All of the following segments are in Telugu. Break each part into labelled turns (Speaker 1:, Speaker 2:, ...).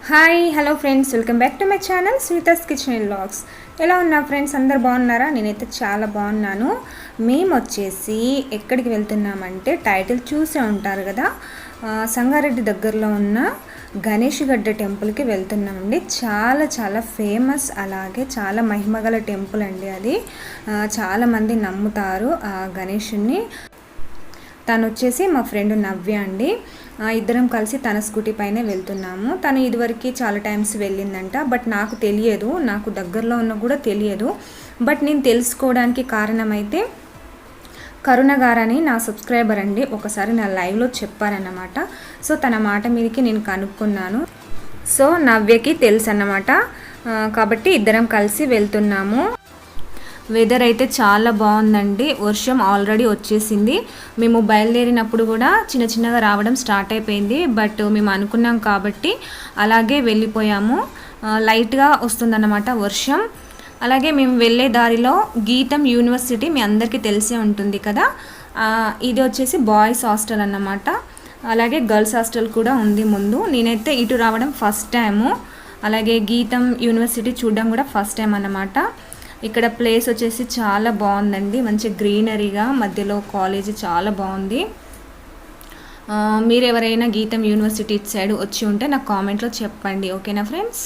Speaker 1: Hi hello friends, welcome back to my channel Shweta's kitchen and vlogs. ఎలా ఉన్నా ఫ్రెండ్స్, అందరు బాగున్నారా? నేనైతే చాలా బాగున్నాను. మేము వచ్చేసి ఎక్కడికి వెళ్తున్నామంటే టైటిల్ చూసే ఉంటారు కదా, సంగారెడ్డి దగ్గరలో ఉన్న గణేష్ గడ్డ టెంపుల్కి వెళ్తున్నామండి. చాలా చాలా ఫేమస్, అలాగే చాలా మహిమగల టెంపుల్ అండి అది. చాలామంది నమ్ముతారు ఆ గణేషుని. తను వచ్చేసి మా ఫ్రెండ్ నవ్య అండి. ఇద్దరం కలిసి తన స్కూటీ పైనే వెళ్తున్నాము. తను ఇదివరకు చాలా టైమ్స్ వెళ్ళిందంట, బట్ నాకు తెలియదు, నాకు దగ్గరలో ఉన్న కూడా తెలియదు. బట్ నేను తెలుసుకోవడానికి కారణమైతే కరుణ గారని నా సబ్స్క్రైబర్ అండి, ఒకసారి నా లైవ్లో చెప్పారన్నమాట. సో తన మాట మీదకి నేను కనుక్కున్నాను. సో నవ్యకి తెలుసు అన్నమాట, కాబట్టి ఇద్దరం కలిసి వెళ్తున్నాము. వెదర్ అయితే చాలా బాగుందండి. వర్షం ఆల్రెడీ వచ్చేసింది. మేము బయలుదేరినప్పుడు కూడా చిన్న చిన్నగా రావడం స్టార్ట్ అయిపోయింది, బట్ మేము అనుకున్నాం కాబట్టి అలాగే వెళ్ళిపోయాము. లైట్గా వస్తుందన్నమాట వర్షం. అలాగే మేము వెళ్ళే దారిలో గీతం యూనివర్సిటీ మీ అందరికీ తెలిసే ఉంటుంది కదా, ఇది వచ్చేసి బాయ్స్ హాస్టల్ అన్నమాట. అలాగే గర్ల్స్ హాస్టల్ కూడా ఉంది ముందు. నేనైతే ఇటు రావడం ఫస్ట్ టైము, అలాగే గీతం యూనివర్సిటీ చూడడం కూడా ఫస్ట్ టైం అన్నమాట. ఇక్కడ ప్లేస్ వచ్చేసి చాలా బాగుందండి, మంచి గ్రీనరీగా, మధ్యలో కాలేజీ చాలా బాగుంది. మీరు ఎవరైనా గీతం యూనివర్సిటీ సైడ్ వచ్చి ఉంటే నాకు కామెంట్లో చెప్పండి, ఓకేనా ఫ్రెండ్స్?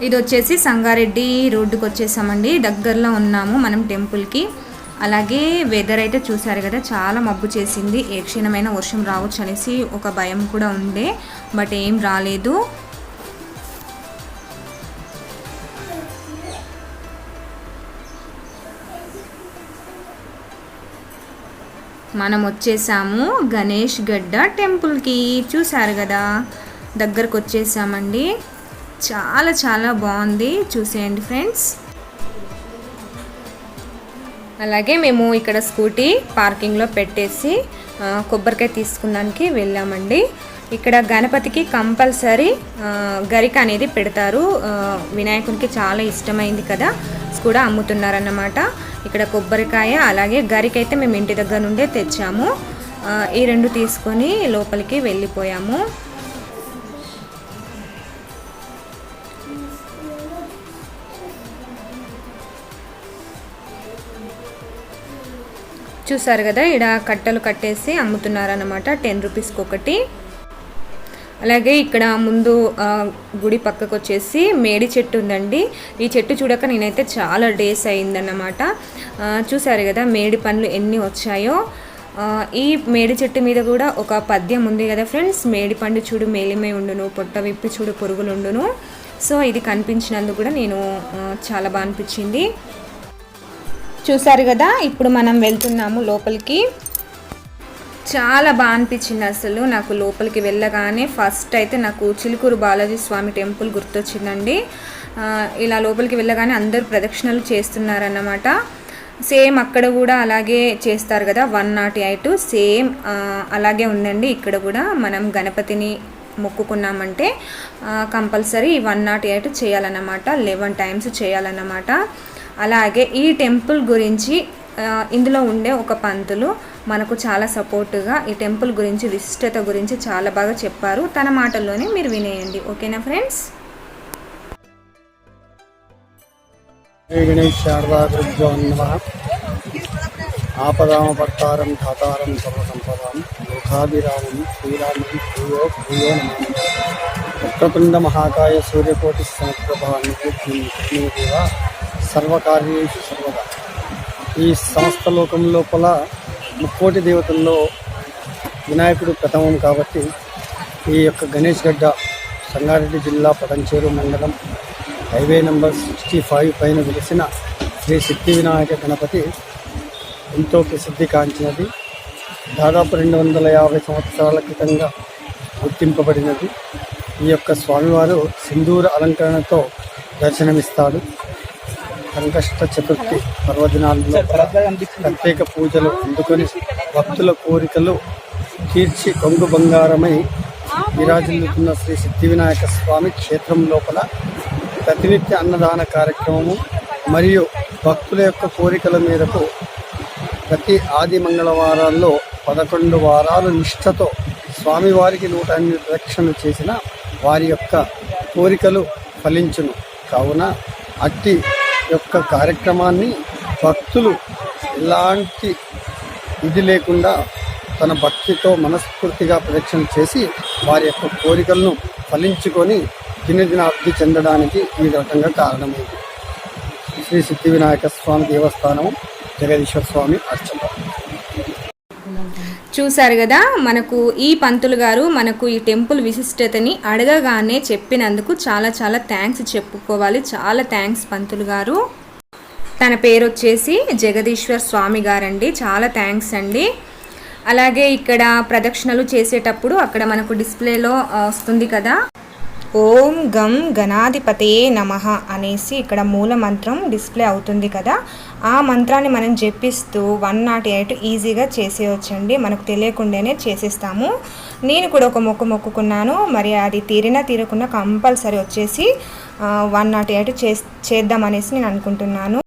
Speaker 1: ఇది వచ్చేసి సంగారెడ్డి రోడ్డుకి వచ్చేసామండి, దగ్గరలో ఉన్నాము మనం టెంపుల్కి. అలాగే వెదర్ అయితే చూసారు కదా, చాలా మబ్బు చేసింది. ఏ క్షణమైన వర్షం రావచ్చు అనేసి ఒక భయం కూడా ఉండే, బట్ ఏం రాలేదు. మనం వచ్చేసాము గణేష్ గడ్డ టెంపుల్కి. చూసారు కదా, దగ్గరకు వచ్చేసామండి. చాలా చాలా బాగుంది, చూసేయండి ఫ్రెండ్స్. అలాగే మేము ఇక్కడ స్కూటీ పార్కింగ్లో పెట్టేసి కొబ్బరికాయ తీసుకున్నానికి వెళ్ళామండి. ఇక్కడ గణపతికి కంపల్సరీ గరిక అనేది పెడతారు, వినాయకునికి చాలా ఇష్టమైంది కదా, కూడా అమ్ముతున్నారన్నమాట. ఇక్కడ కొబ్బరికాయ అలాగే గరిక అయితే మేము ఇంటి దగ్గర నుండే తెచ్చాము. ఈ రెండు తీసుకొని లోపలికి వెళ్ళిపోయాము. చూసారు కదా, ఇక్కడ కట్టలు కట్టేసి అమ్ముతున్నారన్నమాట, 10 రూపీస్కి ఒకటి. అలాగే ఇక్కడ ముందు గుడి పక్కకు వచ్చేసి మేడి చెట్టు ఉందండి. ఈ చెట్టు చూడక నేనైతే చాలా డేస్ అయిందన్నమాట. చూసారు కదా మేడి పండ్లు ఎన్ని వచ్చాయో. ఈ మేడి చెట్టు మీద కూడా ఒక పద్యం ఉంది కదా ఫ్రెండ్స్, మేడి పండు చూడు మేలిమై ఉండును, పొట్ట విప్పి చూడు పురుగులుండును. సో ఇది కనిపించినందుకు కూడా నేను చాలా బాగా అనిపించింది. చూసారు కదా, ఇప్పుడు మనం వెళ్తున్నాము లోపలికి. చాలా బాగా అనిపించింది అసలు నాకు. లోపలికి వెళ్ళగానే ఫస్ట్ అయితే నాకు చిలుకూరు బాలాజీ స్వామి టెంపుల్ గుర్తొచ్చిందండి. ఇలా లోపలికి వెళ్ళగానే అందరూ ప్రదక్షిణలు చేస్తున్నారన్నమాట. సేమ్ అక్కడ కూడా అలాగే చేస్తారు కదా, 108 సేమ్ అలాగే ఉందండి. ఇక్కడ కూడా మనం గణపతిని మొక్కుకున్నామంటే కంపల్సరీ 108 చేయాలన్నమాట, 11 టైమ్స్ చేయాలన్నమాట. అలాగే ఈ టెంపుల్ గురించి ఇందులో ఉండే ఒక పంతులు మనకు చాలా సపోర్టుగా ఈ టెంపుల్ గురించి విశిష్టత గురించి చాలా బాగా చెప్పారు. తన మాటల్లోనే మీరు వినేయండి. ఓకేనా ఫ్రెండ్స్?
Speaker 2: ఆపదామపర్తారం ధాతారం సర్వసంపదాం లోకాభిరామం శ్రీరామం భూయో భూయో నమామి. వక్రతుండ మహాకాయ సూర్యకోటి సమప్రభావ సర్వకార్యేషు సర్వదా. ఈ సమస్త లోకం లోపల ముక్కోటి దేవతల్లో వినాయకుడు ప్రథమం కాబట్టి ఈ యొక్క గణేష్ గడ్డ సంగారెడ్డి జిల్లా పటంచేరు మండలం హైవే నంబర్ 65 పైన వెలిసిన శ్రీ సిద్ధి వినాయక గణపతి ఎంతో ప్రసిద్ధి కాంచినది. దాదాపు 250 సంవత్సరాల క్రితంగా గుర్తింపబడినది. ఈ యొక్క స్వామివారు సింధూర అలంకరణతో దర్శనమిస్తాడు. సంకష్ట చతుర్థి పర్వదినాల్లో ప్రత్యేక పూజలు అందుకొని భక్తుల కోరికలు తీర్చి కొంగు బంగారమై విరాజిల్లుతున్న శ్రీ సిద్ధి వినాయక స్వామి క్షేత్రం లోపల ప్రతినిత్య అన్నదాన కార్యక్రమము మరియు భక్తుల యొక్క కోరికల మేరకు ప్రతి ఆది మంగళవారాల్లో 11 వారాలు నిష్ఠతో స్వామివారికి 108 ప్రదక్షిణలు చేసిన వారి యొక్క కోరికలు ఫలించును. కావున అట్టి యొక్క కార్యక్రమాన్ని భక్తులు ఎలాంటి ఇది లేకుండా తన భక్తితో మనస్ఫూర్తిగా ప్రదక్షిణ చేసి వారి యొక్క కోరికలను ఫలించుకొని దినదిన అభివృద్ధి చెందడానికి ఈ రకంగా కారణమైంది. శ్రీ సిద్ధి వినాయక స్వామి దేవస్థానం, జగదీశ్వర స్వామి అర్చన.
Speaker 1: చూశారు కదా, మనకు ఈ పంతులు గారు మనకు ఈ టెంపుల్ విశిష్టతని అడగగానే చెప్పినందుకు చాలా చాలా థ్యాంక్స్ చెప్పుకోవాలి. చాలా థ్యాంక్స్ పంతులు గారు. తన పేరు వచ్చేసి జగదీశ్వర్ స్వామి గారండి. చాలా థ్యాంక్స్ అండి. అలాగే ఇక్కడ ప్రదక్షిణలు చేసేటప్పుడు అక్కడ మనకు డిస్ప్లేలో వస్తుంది కదా, ఓం గం గణాధిపతయే నమః అనేసి ఇక్కడ మూల మంత్రం డిస్ప్లే అవుతుంది కదా, ఆ మంత్రాన్ని మనం జపిస్తూ 108 ఈజీగా చేసేయచ్చండి. మనకు తెలియకుండానే చేసేస్తాము. నేను కూడా ఒక మొక్కుకున్నాను. మరి అది తీరకున్నా కంపల్సరీ వచ్చేసి 108 చేద్దామనేసి నేను అనుకుంటున్నాను.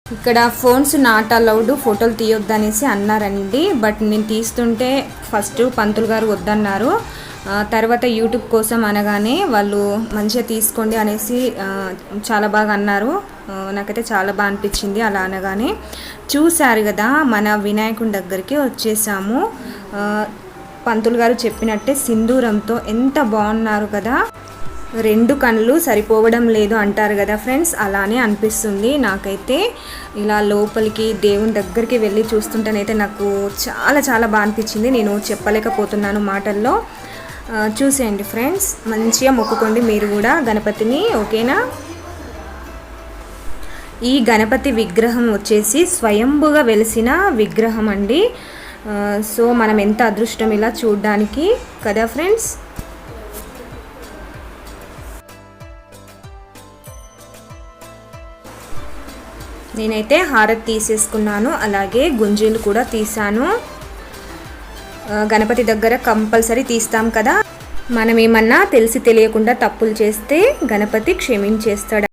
Speaker 1: ఇక్కడ ఫోన్స్ నాట్ అలౌడ్, ఫోటోలు తీయొద్దు అనేసి అన్నారండి. బట్ నేను తీస్తుంటే ఫస్ట్ పంతులు గారు వద్దన్నారు. తర్వాత యూట్యూబ్ కోసం అనగానే వాళ్ళు మంచిగా తీసుకోండి అనేసి చాలా బాగా అన్నారు. నాకైతే చాలా బాగా అనిపించింది అలా అనగానే. చూశారు కదా, మన వినాయకుని దగ్గరికి వచ్చేసాము. పంతులు గారు చెప్పినట్టే సింధూరంతో ఎంత బాగున్నారు కదా. 2 కళ్ళు సరిపోవడం లేదు అంటారు కదా ఫ్రెండ్స్, అలానే అనిపిస్తుంది నాకైతే. ఇలా లోపలికి దేవుని దగ్గరికి వెళ్ళి చూస్తుంటేనైతే నాకు చాలా చాలా బాగా అనిపించింది. నేను చెప్పలేకపోతున్నాను మాటల్లో. చూసేయండి ఫ్రెండ్స్, మంచిగా మొక్కుకోండి మీరు కూడా గణపతిని. ఓకేనా? ఈ గణపతి విగ్రహం వచ్చేసి స్వయంభుగా వెలిసిన విగ్రహం అండి. సో మనం ఎంత అదృష్టం ఇలా చూడడానికి కదా ఫ్రెండ్స్. నేనైతే హారతి తీసేసుకున్నాను, అలాగే గుంజీలు కూడా తీసాను. గణపతి దగ్గర కంపల్సరీ తీస్తాం కదా. మనం ఏమన్నా తెలిసి తెలియకుండా తప్పులు చేస్తే గణపతి క్షమించేస్తాడు.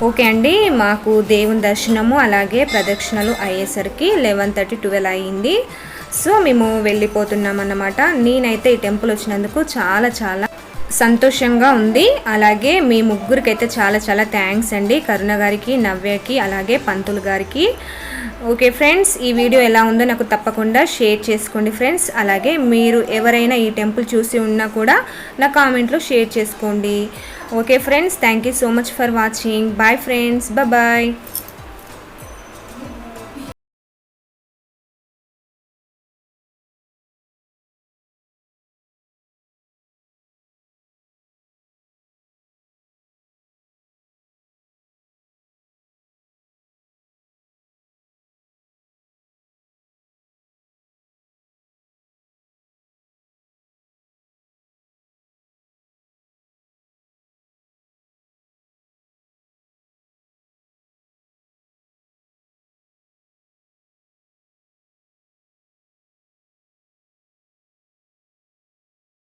Speaker 1: ఓకే అండి, మాకు దేవుని దర్శనము అలాగే ప్రదక్షిణలు అయ్యేసరికి 11:30 12 అయ్యింది. సో మేము వెళ్ళిపోతున్నాం అన్నమాట. నేనైతే ఈ టెంపుల్ వచ్చినందుకు చాలా చాలా సంతోషంగా ఉంది. అలాగే మీ ముగ్గురికైతే చాలా చాలా థ్యాంక్స్ అండి, కరుణ గారికి, నవ్యకి, అలాగే పంతులు గారికి. ఓకే ఫ్రెండ్స్, ఈ వీడియో ఎలా ఉందో నాకు తప్పకుండా షేర్ చేసుకోండి ఫ్రెండ్స్. అలాగే మీరు ఎవరైనా ఈ టెంపుల్ చూసి ఉన్నా కూడా నా కామెంట్లో షేర్ చేసుకోండి. Okay friends, thank you so much for watching. Bye friends, bye.